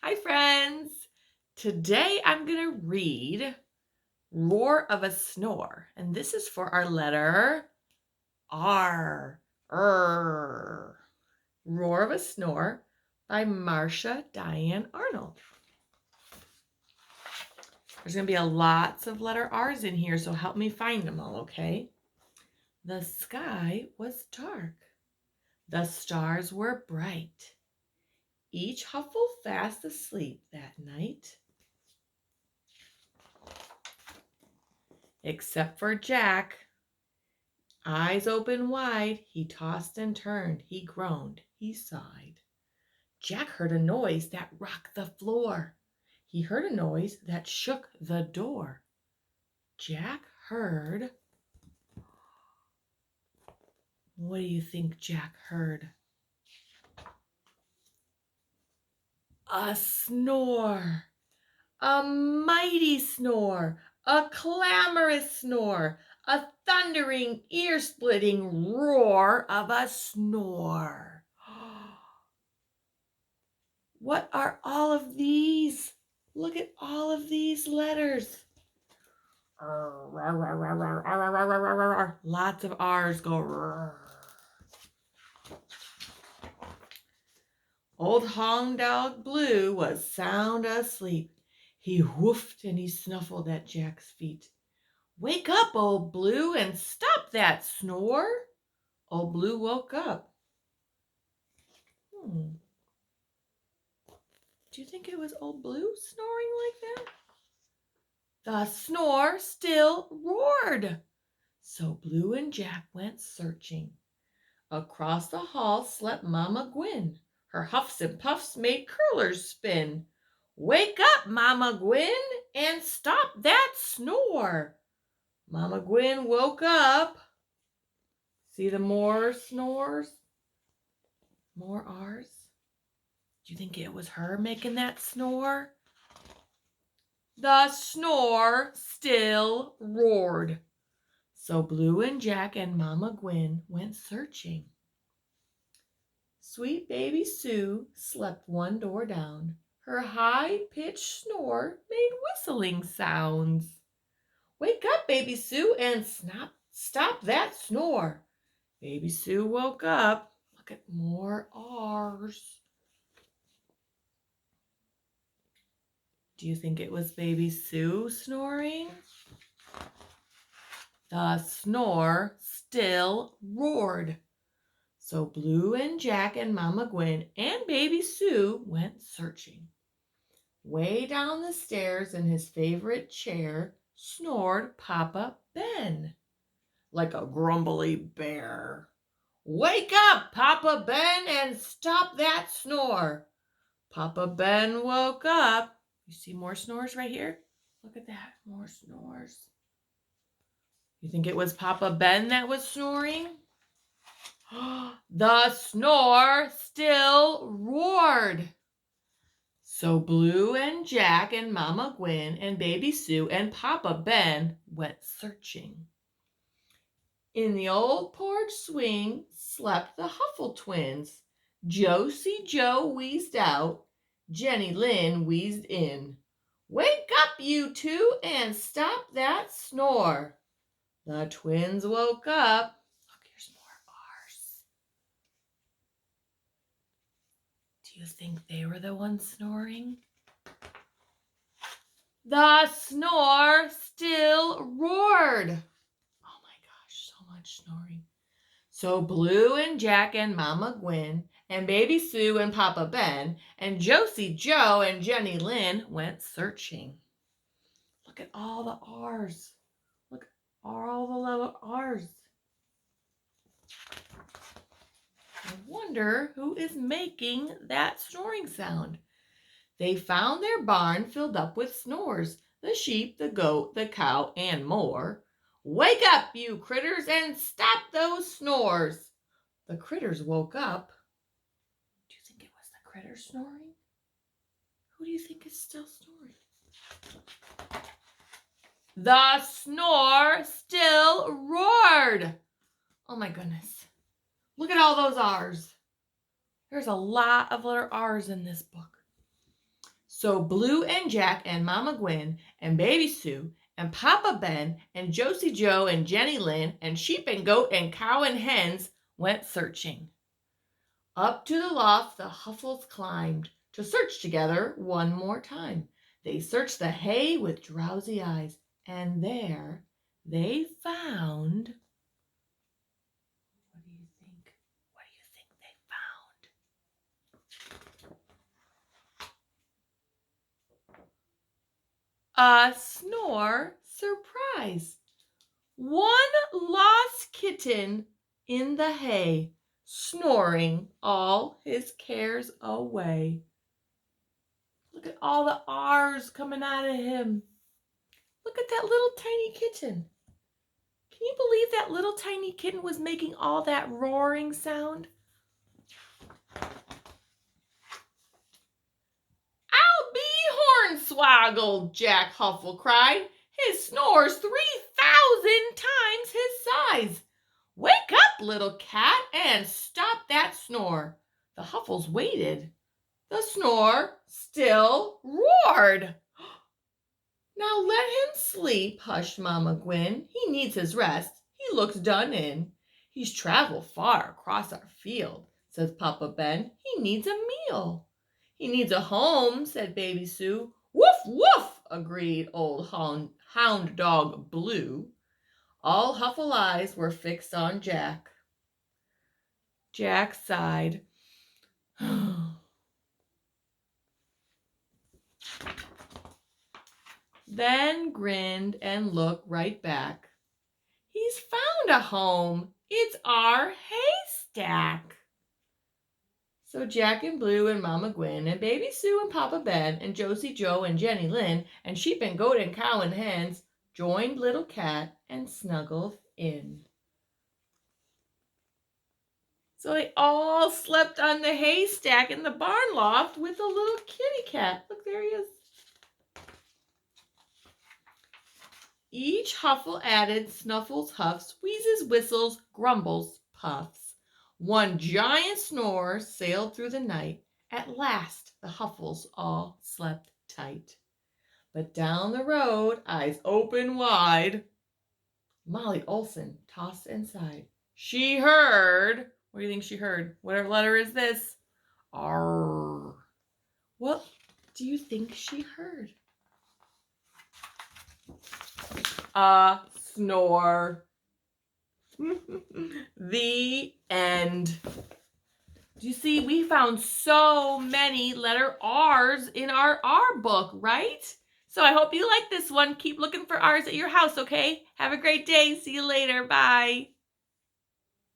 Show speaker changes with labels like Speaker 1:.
Speaker 1: Hi, friends. Today I'm going to read Roar of a Snore, and this is for our letter R. R. Roar of a Snore by Marcia Diane Arnold. There's going to be lots of letter R's in here, so help me find them all, okay? The sky was dark. The stars were bright. Each huffled fast asleep that night. Except for Jack. Eyes open wide, he tossed and turned, he groaned, he sighed. Jack heard a noise that rocked the floor. He heard a noise that shook the door. Jack heard... What do you think Jack heard? A snore. A mighty snore. A clamorous snore. A thundering, ear-splitting roar of a snore. What are all of these? Look at all of these letters. Lots of R's go. Old Hound Dog Blue was sound asleep. He woofed and he snuffled at Jack's feet. Wake up, Old Blue, and stop that snore. Old Blue woke up. Do you think it was Old Blue snoring like that? The snore still roared. So Blue and Jack went searching. Across the hall slept Mama Gwyn. Her huffs and puffs made curlers spin. Wake up, Mama Gwyn, and stop that snore. Mama Gwyn woke up. See the more snores? More R's? Do you think it was her making that snore? The snore still roared. So Blue and Jack and Mama Gwyn went searching. Sweet baby Sue slept one door down. Her high-pitched snore made whistling sounds. Wake up, baby Sue, and stop that snore. Baby Sue woke up. Look at more R's. Do you think it was baby Sue snoring? The snore still roared. So Blue and Jack and Mama Gwyn and baby Sue went searching. Way down the stairs in his favorite chair snored Papa Ben, like a grumbly bear. Wake up, Papa Ben, and stop that snore. Papa Ben woke up. You see more snores right here? Look at that, more snores. You think it was Papa Ben that was snoring? The snore still roared. So Blue and Jack and Mama Gwyn and baby Sue and Papa Ben went searching. In the old porch swing slept the Huffle twins. Josie Joe wheezed out. Jenny Lynn wheezed in. Wake up, you two, and stop that snore. The twins woke up. Look, here's more R's. Do you think they were the ones snoring? The snore still roared. Oh my gosh, so much snoring. So Blue and Jack and Mama Gwyn and baby Sue and Papa Ben and Josie Joe and Jenny Lynn went searching. Look at all the R's. Look at all the little R's. I wonder who is making that snoring sound. They found their barn filled up with snores, the sheep, the goat, the cow, and more. Wake up, you critters, and stop those snores. The critters woke up. Do you think it was the critters snoring? Who do you think is still snoring? The snore still roared. Oh my goodness. Look at all those R's. There's a lot of letter R's in this book. So Blue and Jack and Mama Gwen and Baby Sue and Papa Ben and Josie Joe and Jenny Lynn and sheep and goat and cow and hens went searching. Up to the loft the Huffles climbed to search together one more time. They searched the hay with drowsy eyes, and there they found. What do you think? What do you think they found? A Snore surprise. One lost kitten in the hay, snoring all his cares away. Look at all the R's coming out of him. Look at that little tiny kitten. Can you believe that little tiny kitten was making all that roaring sound? I'll be hornswoggled, Jack Huffle cried. His snore's 3,000 times his size. Wake up, little cat, and stop that snore. The Huffles waited. The snore still roared. Now let him sleep, hushed Mama Gwen. He needs his rest. He looks done in. He's traveled far across our field, says Papa Ben. He needs a meal. He needs a home, said Baby Sue. Woof, woof, agreed old hound dog Blue. All Huffle eyes were fixed on Jack. Jack sighed. Then grinned and looked right back. He's found a home. It's our haystack. So Jack and Blue and Mama Gwen and Baby Sue and Papa Ben and Josie Joe and Jenny Lynn and sheep and goat and cow and hens joined Little Cat and snuggled in. So they all slept on the haystack in the barn loft with a little kitty cat. Look, there he is. Each Huffle added snuffles, huffs, wheezes, whistles, grumbles, puffs. One giant snore sailed through the night. At last the Huffles all slept tight. But down the road, eyes open wide, Molly Olson tossed and sighed. She heard. What do you think she heard? What letter is this? R. What do you think she heard? A snore. The end. Do you see, we found so many letter R's in our R book, right? So I hope you like this one. Keep looking for R's at your house, okay? Have a great day. See you later. Bye.